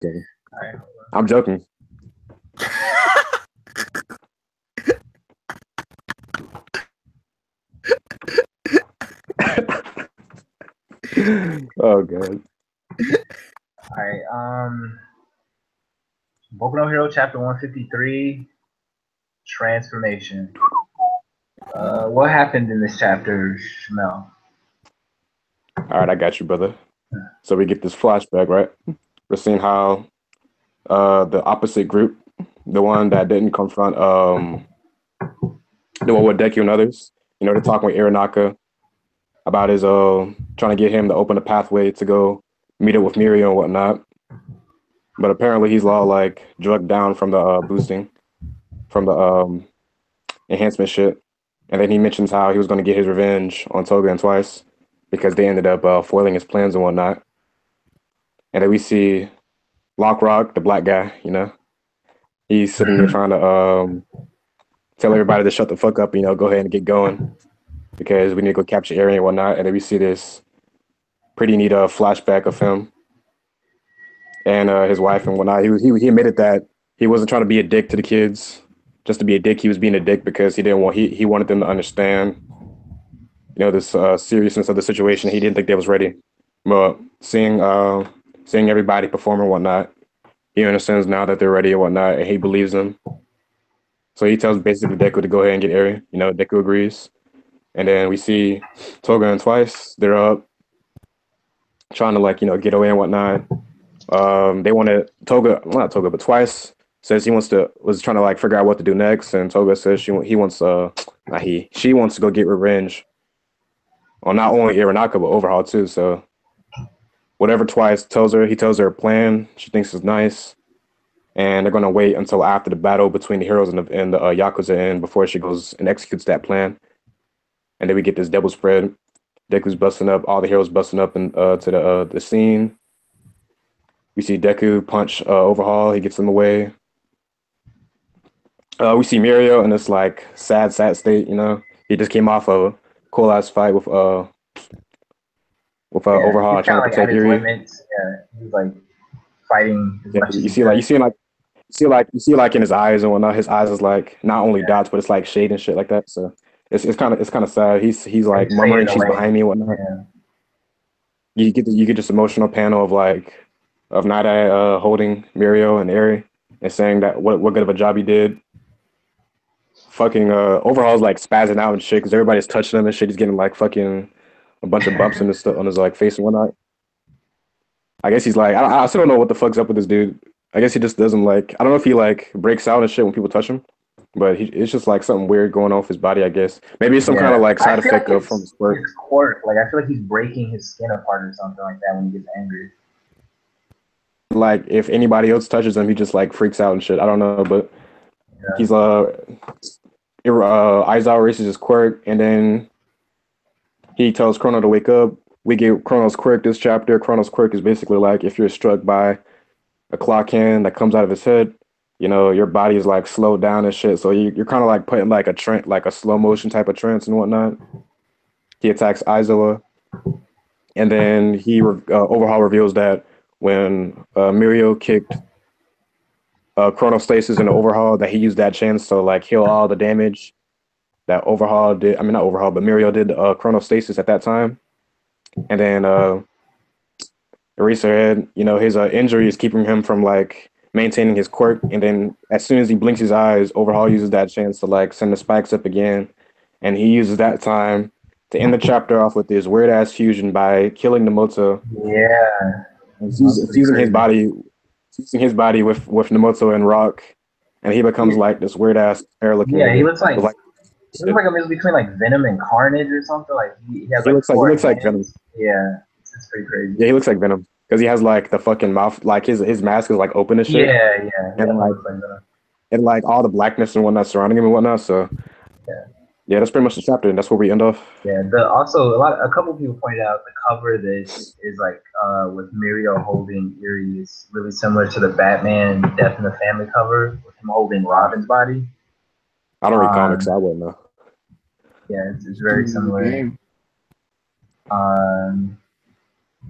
Okay. All right. I'm joking. Oh god. All right. Boku no Hero chapter 153, transformation. What happened in this chapter, Shmel? All right, I got you, brother. So we get this flashback, right? We're seeing how the opposite group, the one that didn't confront the one with Deku and others, they're talking with Iranaka about his trying to get him to open a pathway to go meet up with Mirio and whatnot. But apparently he's all like drugged down from the boosting, from the enhancement shit. And then he mentions how he was going to get his revenge on Toga and Twice because they ended up foiling his plans and whatnot. And then we see Lockrock, the black guy, he's sitting there trying to tell everybody to shut the fuck up, go ahead and get going because we need to go capture Eren and whatnot. And then we see this pretty neat flashback of him and his wife and whatnot. He admitted that he wasn't trying to be a dick to the kids just to be a dick. He was being a dick because he wanted them to understand, this seriousness of the situation. He didn't think they was ready. But seeing everybody perform and whatnot, he understands now that they're ready and whatnot, and he believes them. So he tells basically Deku to go ahead and get Eren. Deku agrees. And then we see Toga and Twice. They're up trying to get away and whatnot. They want to not Toga, but Twice says was trying to figure out what to do next, and Toga says she wants to go get revenge on not only Iranaka but Overhaul too. So whatever Twice tells her, he tells her a plan she thinks is nice, and they're gonna wait until after the battle between the heroes and the Yakuza and before she goes and executes that plan. And then we get this double spread. Deku's busting up, all the heroes busting up and to the scene. We see Deku punch Overhaul. He gets him away. We see Mirio in this sad state. He just came off a cool ass fight with Overhaul He's trying kind to of at protect his Yuri. limits. Yeah, he's fighting as Yeah, much as he could. you see in his eyes and whatnot. His eyes is not only dots, but it's shade and shit like that. So it's kind of sad. He's He's murmuring, fading "She's away. behind me" and whatnot. Yeah. You get this emotional panel of Night holding Mirio and Eri and saying that what good of a job he did. Fucking Overhaul's spazzing out and shit because everybody's touching him and shit. He's getting fucking a bunch of bumps on his face and whatnot. I guess he's I still don't know what the fuck's up with this dude. I guess he just doesn't I don't know if he breaks out and shit when people touch him, but it's just something weird going on with his body. I guess maybe it's some kind of side effect of from his quirk. His quirk, I feel like he's breaking his skin apart or something like that when he gets angry. If anybody else touches him, he just freaks out and shit. I don't know, but he's Aizawa races his quirk, and then he tells Chrono to wake up. We get Chrono's quirk this chapter. Chrono's quirk is basically if you're struck by a clock hand that comes out of his head, your body is slowed down and shit. So you're kind of putting a trance, a slow motion type of trance and whatnot. He attacks Aizawa, and then Overhaul reveals that when Mirio kicked Chronostasis in the Overhaul, that he used that chance to heal all the damage that Overhaul did. I mean, not Overhaul, but Mirio did Chronostasis at that time. And then Eraserhead, his injury is keeping him from maintaining his quirk. And then as soon as he blinks his eyes, Overhaul uses that chance to send the spikes up again. And he uses that time to end the chapter off with this weird ass fusion by killing Nemoto. Yeah. It's using his body with Nemoto and Rock. And he becomes this weird ass hair looking. Yeah, he looks like he looks like a mix between Venom and Carnage or something. He has he looks like Venom. Yeah, it's pretty crazy. Yeah, he looks like Venom because he has the fucking mouth, his mask is open and shit. Yeah. And all the blackness and whatnot surrounding him and whatnot. So yeah, that's pretty much the chapter, and that's where we end off. Yeah. Also a couple of people pointed out the cover of this is with Mirio holding Yuri is really similar to the Batman Death in the Family cover with him holding Robin's body. I don't read comics, so I wouldn't know. Yeah, it's very similar.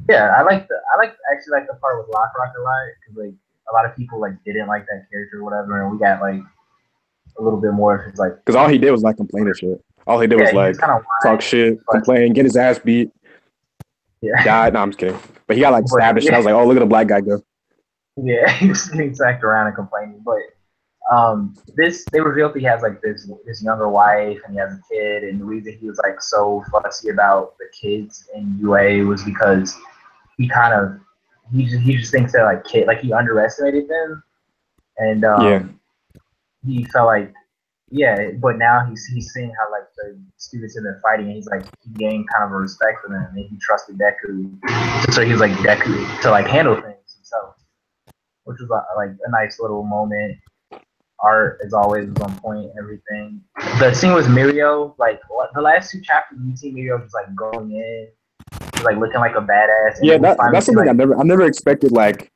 Yeah, I actually like the part with Lockrock a lot because like a lot of people like didn't like that character or whatever, and we got like a little bit more of his like Because all he did was like complain and shit. All he did was yeah, he was like kind of talk whiny, shit, but complain, get his ass beat, yeah, died. No, I'm just kidding. But he got like but stabbed and shit. I yeah, was like, oh, look at the black guy go. yeah, he was getting sacked around and complaining. But this they revealed he has like this younger wife and he has a kid, and the reason he was like so fussy about the kids in UA was because he kind of he just thinks that like he underestimated them, and Yeah, he felt like yeah, but now he's seeing how like the students have been fighting, and he's like he gained kind of a respect for them, and he trusted Deku, so he was like Deku to like handle things himself, which was like a nice little moment. Art as always was on point. Everything. The scene with Mirio, like the last two chapters, you see Mirio just like going in, just, like looking like a badass, and yeah. then we finally That's see something like I never expected. Like,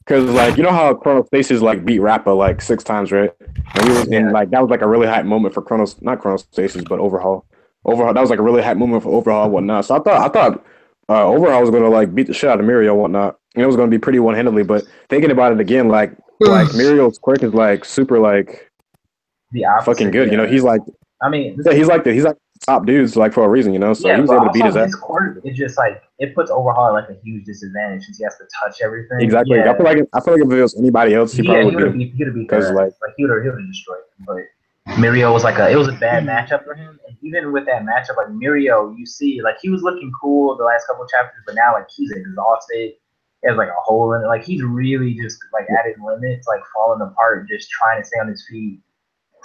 cause like you know how Chronostasis like beat Rappa like 6 times, right? And we was in yeah, like that was like a really hype moment for not Chronostasis, but Overhaul. Overhaul that was like a really hype moment for Overhaul and whatnot. So I thought Overhaul was gonna like beat the shit out of Mirio and whatnot. And it was gonna be pretty one handedly. But thinking about it again, like Mirio's quirk is like super like the fucking opposite. good. You know, Yeah, he's like I mean, yeah, he's like top dudes like for a reason. You know, so yeah, he was but able to beat also his ass. his quirk is just like it puts Overhaul at like a huge disadvantage since he has to touch everything. Exactly. Yeah, I feel like if it was anybody else, he probably would beat him he would have beat because their like ass. Like he would have destroyed them. But Mirio was like it was a bad matchup for him. And even with that matchup, like Mirio, you see like he was looking cool the last couple chapters, but now like he's exhausted. He has like a hole in it. Like he's really just like at his limits, like falling apart, just trying to stay on his feet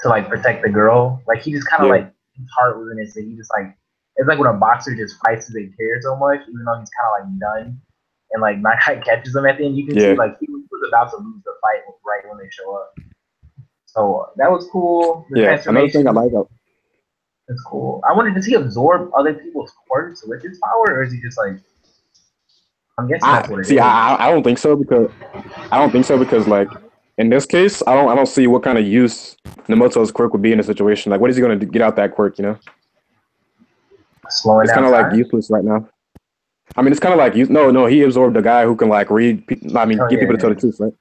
to like protect the girl. Like he just kind of yeah, like his heart was in it. So he just like it's like when a boxer just fights because they care so much, even though he's kind of like done. And like Nakai catches him at the end, you can see yeah, like he was about to lose the fight right when they show up. So that was cool. The yeah. Another thing I transformation like, is cool. I wondered, does he absorb other people's quirks with his power, or is he just like? I'm guessing that's I what it see. is. I don't think so because like in this case, I don't see what kind of use Namoto's quirk would be in a situation. Like, what is he going to get out that quirk? You know, Slowing it's down kind of like time. useless right now. I mean, it's kind of like no. He absorbed a guy who can like read. I mean, Oh get people to tell yeah, the truth, right?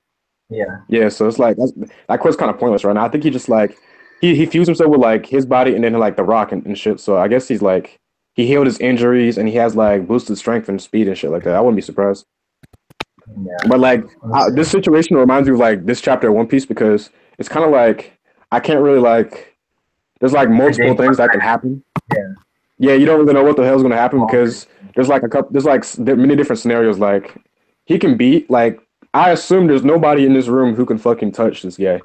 yeah. Yeah. So it's like that quirk's kind of pointless right now. I think he just like he fused himself with like his body and then like the rock and shit. So I guess he's like he healed his injuries and he has like boosted strength and speed and shit like that. I wouldn't be surprised. Yeah. But like Let me see. this situation reminds me of like this chapter of One Piece because it's kind of like I can't really like there's like multiple Predict things what's that gonna can happen. happen. Yeah, you don't really know what the hell's gonna happen Yeah. because there's like a couple there's like many different scenarios. Like he can beat like I assume there's nobody in this room who can fucking touch this guy.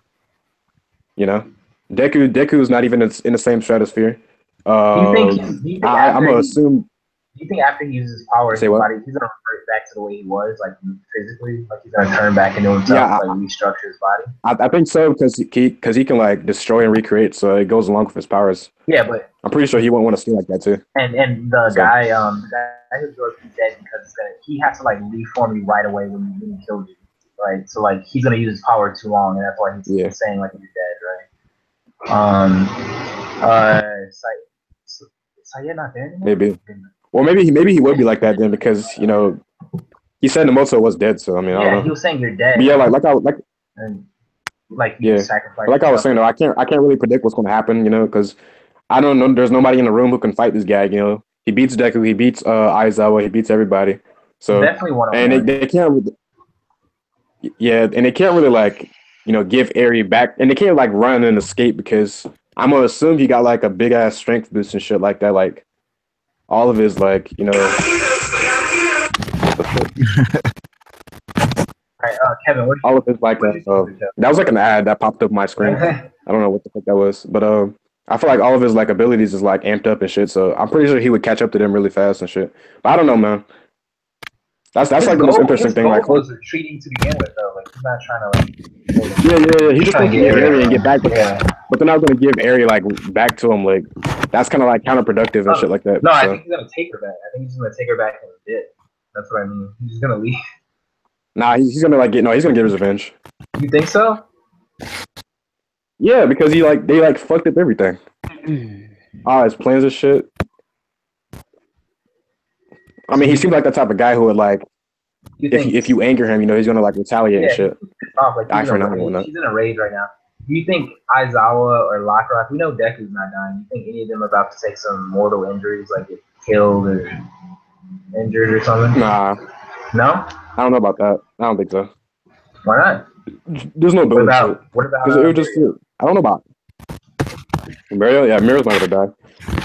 You know, Deku is not even in the same stratosphere. Do you think I'm after gonna he assume. do you think after he uses power, Say his what? body he's gonna revert back to the way he was, like physically, like he's gonna turn back into himself, Yeah, like restructure his body. I think so because he can like destroy and recreate, so it goes along with his powers. Yeah, but I'm pretty sure he won't want to stay like that too. and the So guy who's going to be dead because he has to like reform you right away when he kills you, right? So like he's gonna use his power too long, and that's why yeah, he's saying like he's dead, right? Uh, Sayed not there anymore. maybe. Well, maybe he would be like that then because you know he said Namoto was dead, so I mean I don't Yeah, he know. was saying you're But dead, yeah, like and like you yeah, sacrifice but like I was yourself. saying though, I can't really predict what's going to happen, you know, because I don't know. There's nobody in the room who can fight this guy. You know, he beats Deku, he beats Aizawa, he beats everybody. So Definitely one on and one. they can't, yeah, and they can't really like you know give Eri back, and they can't like run and escape because I'm gonna assume he got like a big ass strength boost and shit like that. Like all of his like you know All right, Kevin, all of his like what did you think of that was like an ad that popped up my screen. the I don't know what the fuck that was, but I feel like all of his like abilities is like amped up and shit. So I'm pretty sure he would catch up to them really fast and shit. But I don't know, man. That's like the most interesting his thing. Like, goal was retreating to begin with, though. Like he's not trying to yeah. He he's just trying wants to to get get area. Eri and get back, Yeah. but they're not going to give Eri like back to him. Like that's kind of like counterproductive and shit like that. No, I So, think he's gonna take her back. I think he's gonna take her back in a bit. That's what I mean. He's just gonna leave. nah, he's gonna like get no, he's gonna get his revenge. You think so? Yeah, because they like fucked up everything. His plans and shit. I mean, he seems like the type of guy who would like if you anger him, he's gonna like retaliate and shit. Like he's in a rage right now. Do you think Aizawa or Lockrock? We know Deku's not dying. Do you think any of them are about to take some mortal injuries, like get killed or injured or something? Nah. No? I don't know about that. I don't think so. Why not? There's no build to it. What about it would just I don't know about Mario. Yeah, Mario's not gonna die.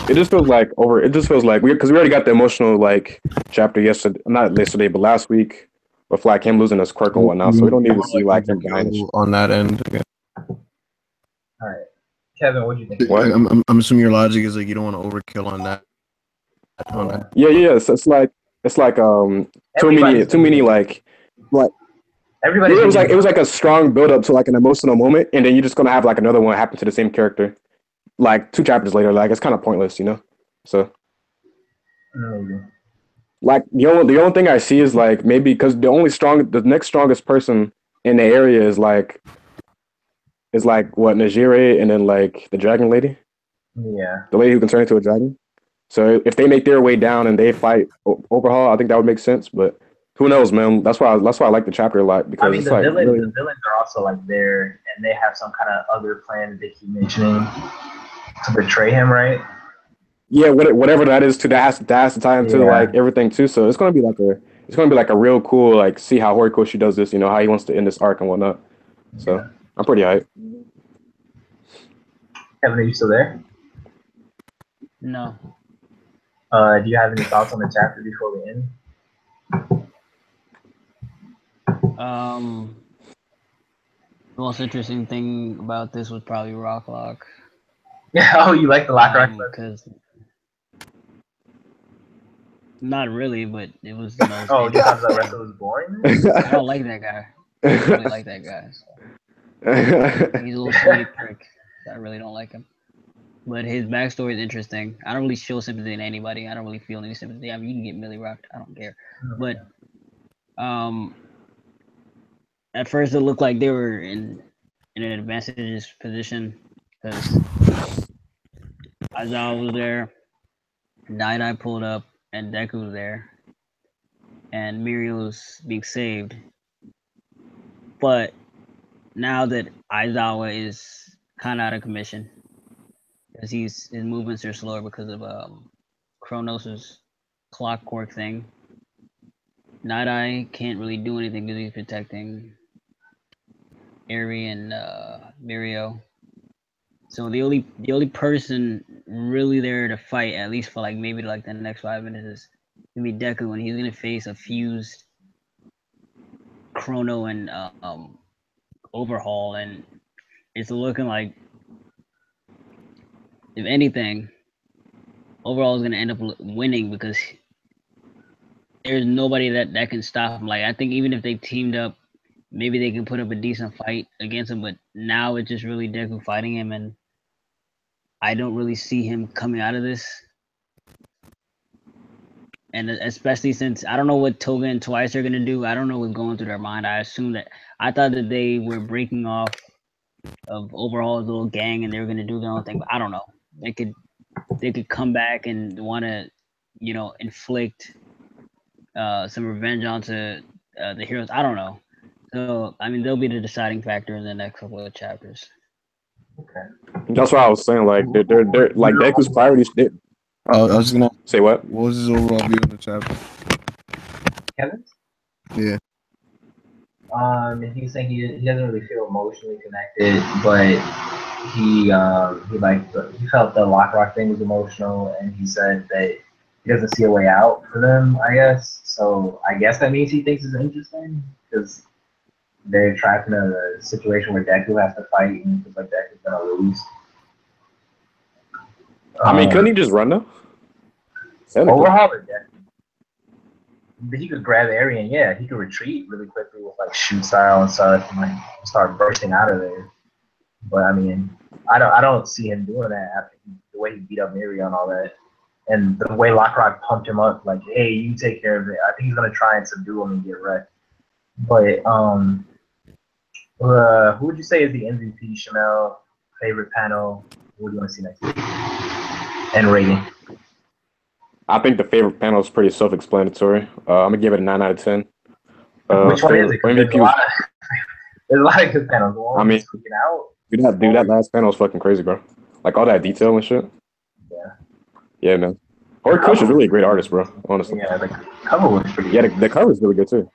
It just feels like because we already got the emotional like chapter not yesterday, but last week with like him losing his quirk and whatnot. So we don't need to see like him dying on that end again. All right, Kevin, what do you think? What? I'm assuming your logic is like you don't want to overkill on that. Yeah. So it's like too many like everybody. It was like a strong build up to like an emotional moment, and then you're just gonna have like another one happen to the same character, like 2 chapters later. Like it's kind of pointless, So, like the only thing I see is like maybe because the next strongest person in the area is like what Najire and then like the dragon lady. Yeah. The lady who can turn into a dragon. So if they make their way down and they fight Overhaul, I think that would make sense. But who knows, man? That's why I like the chapter a lot because it's like the villains are also like there, and they have some kind of other plan that they keep mentioning to betray him, right? Yeah, whatever that is, too. That has to tie into like everything too. So it's gonna be like a real cool like see how Horikoshi does this. How he wants to end this arc and whatnot. So I'm pretty hyped. Kevin, are you still there? No. Do you have any thoughts on the chapter before we end? The most interesting thing about this was probably Rocklock. Yeah. Oh, you like the Lockrock? Because not really, but it was the most. Oh, you thought the rest of it was boring? I don't like that guy. I don't really like that guy. So. He's a little sweet prick. So I really don't like him. But his backstory is interesting. I don't really show sympathy to anybody. I don't really feel any sympathy. I mean, you can get Millie rocked. I don't care. But at first it looked like they were in an advantageous position because Aizawa was there, Night pulled up, and Deku was there, and Mirio was being saved. But now that Aizawa is kind of out of commission, because his movements are slower because of Kronos' clockwork thing. Night can't really do anything because he's protecting Eri and Mirio. So the only person really there to fight, at least for like maybe like the next 5 minutes, is gonna be Deku, and he's gonna face a fused Chrono and Overhaul, and it's looking like, if anything, Overhaul is gonna end up winning because there's nobody that can stop him. Like I think even if they teamed up, maybe they can put up a decent fight against him. But now it's just really Deku fighting him, and I don't really see him coming out of this. And especially since I don't know what Toga and Twice are gonna do. I don't know what's going through their mind. I thought that they were breaking off of Overhaul's little gang and they were gonna do their own thing. But I don't know. They could come back and want to, inflict some revenge onto the heroes. I don't know. So I mean, they'll be the deciding factor in the next couple of chapters. Okay. That's what I was saying. Like they're like Deku's priorities. I was gonna say what? What was his overall view of the chapter? Kevin? Yeah. He's saying he doesn't really feel emotionally connected, but he felt the Lockrock thing was emotional, and he said that he doesn't see a way out for them. I guess so. I guess that means he thinks it's interesting because they're trapped in a situation where Deku has to fight, and it's like Deku's gonna lose. I mean, couldn't he just run though? Overhaul or Deku? But he could grab Eri and he could retreat really quickly with like shoot style and stuff, and like start bursting out of there. But I mean, I don't see him doing that after the way he beat up Eri and all that, and the way Lockrock pumped him up, like, hey, you take care of it. I think he's gonna try and subdue him and get wrecked. But who would you say is the MVP, Shamel? Favorite panel? What do you want to see next week? And rating. I think the favorite panel is pretty self-explanatory. I'm gonna give it a 9 out of 10. Which one is it? 'Cause MVP there's a lot of good panels. The one I mean, freaking out. dude, that last panel is fucking crazy, bro. Like all that detail and shit. Yeah. Yeah, man. Horikoshi is really a great artist, bro. Honestly. Yeah, the cover was pretty. Yeah, the cover is really good too.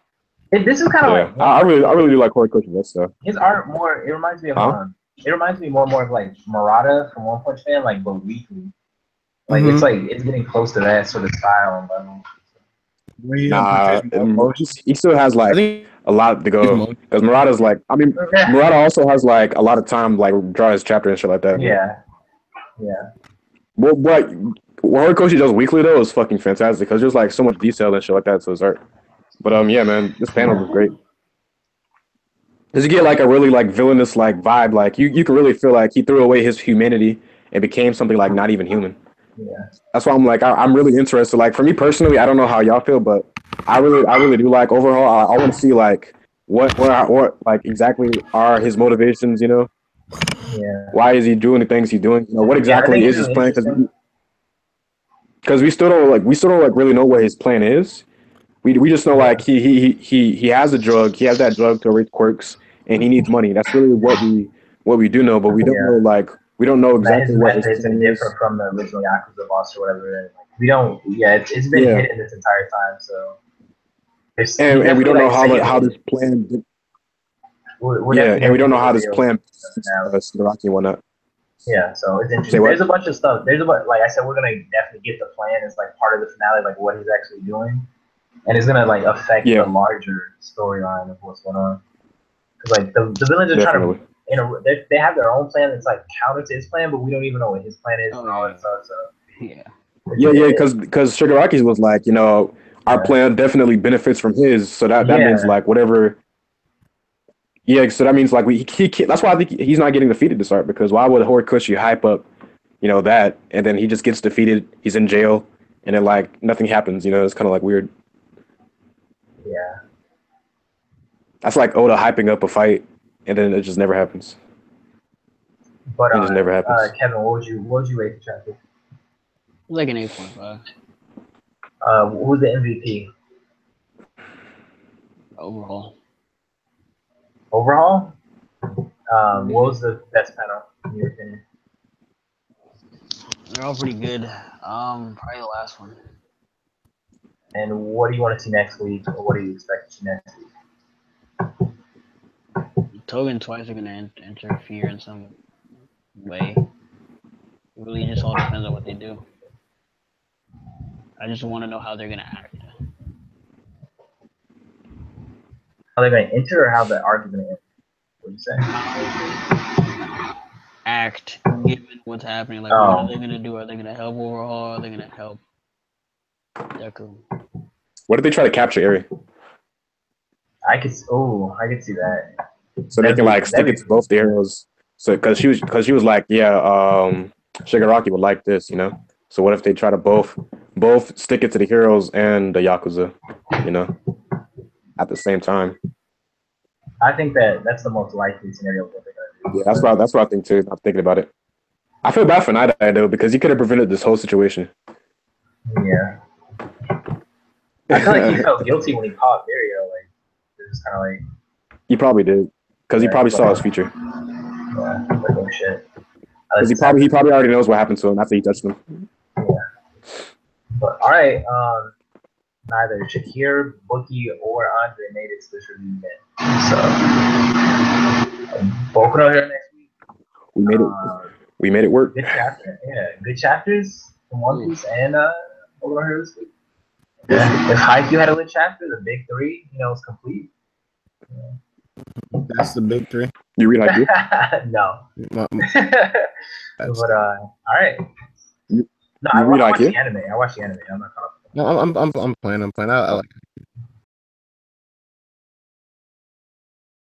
This is kind of Yeah, like I really do like Horikoshi. That stuff. his art more. It reminds me of Huh? it reminds me more and more of like Murata from One Punch Man, like but weekly. Like it's getting close to that sort of style and level. Nah, he still has like a lot to go. Because Murata's like, I mean, Murata also has like a lot of time, like draw his chapter and shit like that. Yeah. Well, what Horikoshi does weekly though is fucking fantastic because there's like so much detail and shit like that to his art. But yeah, man, this panel was great. Cause you get like a really like villainous like vibe, like you can really feel like he threw away his humanity and became something like not even human. Yeah. That's why I'm like I'm really interested. Like for me personally, I don't know how y'all feel, but I really do like overall. I want to see like what like exactly are his motivations. You know, why is he doing the things he's doing? You know, what exactly is his plan? Because we still don't really know what his plan is. We just know like he has a drug. He has that drug to erase quirks, and he needs money. That's really what we do know, but we don't know like. We don't know exactly what his plan is. Different from the original Yakuza boss or whatever. We don't. Yeah, it's been hidden this entire time. So. And we don't know how this plan. And we don't know how this plan. Shigaraki and whatnot. Yeah, so it's interesting. There's a bunch of stuff. Like I said, we're gonna definitely get the plan as like part of the finale, like what he's actually doing, and it's gonna like affect the larger storyline of what's going on. Because like the villains are trying to. They have their own plan that's like counter to his plan, but we don't even know what his plan is and all that stuff. So because Shigaraki's was like, you know, our plan definitely benefits from his, so that means like whatever. Yeah, so that means like he can't, that's why I think he's not getting defeated to start, because why would Horikoshi hype up, you know, that, and then he just gets defeated, he's in jail, and then like nothing happens, you know, it's kind of like weird. Yeah. That's like Oda hyping up a fight, and then it just never happens. But it just never happens. Kevin, what would you rate the chapter? Like an 8.5. Who's the MVP? Overall? What was the best panel in your opinion? They're all pretty good. Probably the last one. And what do you want to see next week, or what do you expect to see next week? Toga and Twice are gonna interfere in some way. It really just all depends on what they do. I just want to know how they're gonna act. How they're gonna enter, or how the arc is gonna end? What do you say? Act, given what's happening. Like, what are they gonna do? Are they gonna help overhaul? Are they gonna help Deku? What did they try to capture, Eri? I could see that. So they can like stick it to both the heroes. So because she was like, yeah, Shigaraki would like this, you know. So what if they try to both stick it to the heroes and the Yakuza, you know, at the same time? I think that's the most likely scenario of what they're gonna do. Yeah, that's what I think too. I'm thinking about it. I feel bad for Night Eye though, because he could have prevented this whole situation. Yeah. I feel like he felt guilty when he caught Mario. Like it was kind of like. He probably did, because he probably saw his future. Yeah, like oh shit. Because he probably already knows what happened to him after he touched him. Yeah. But all right, neither Shakir, Bookie, or Andre made it to this review yet. So Boku no Hero next week. We made it work. Good chapter, good chapters from One Piece and Boku no Hero this week. If Haikyuu had a lit chapter, the big three, you know, is complete. That's the big three. You read Haikyuu? No. But all right. I watched the anime. I'm not caught up. No, I'm playing. I like it.